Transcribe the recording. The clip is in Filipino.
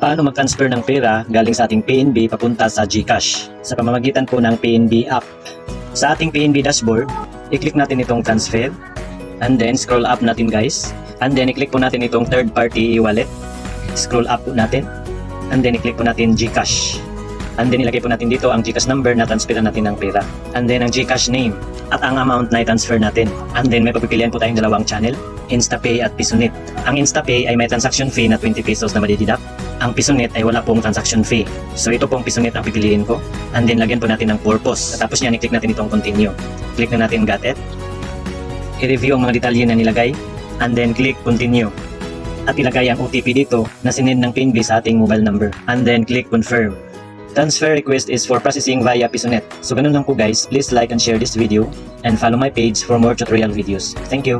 Paano mag-transfer ng pera galing sa ating PNB papunta sa GCash sa pamamagitan po ng PNB app. Sa ating PNB dashboard, i-click natin itong transfer and then scroll up natin guys, and then i-click po natin itong third party wallet, scroll up po natin and then i-click po natin GCash, and then ilagay po natin dito ang GCash number na transferan natin ng pera, and then ang GCash name at ang amount na i-transfer natin, and then may pagpipilian po tayong dalawang channel, InstaPay at PisoNet. Ang InstaPay ay may transaction fee na 20 pesos na madideduct. Ang PisoNet ay wala pong transaction fee. So ito pong PisoNet ang pipiliin ko. And then lagyan po natin ng purpose. Tapos niyan i-click natin itong continue. Click na natin got it. I-review ang mga detalye na nilagay. And then click continue. At ilagay ang OTP dito na sinend ng PNB sa ating mobile number. And then click confirm. Transfer request is for processing via PisoNet. So ganun lang po guys. Please like and share this video. And follow my page for more tutorial videos. Thank you.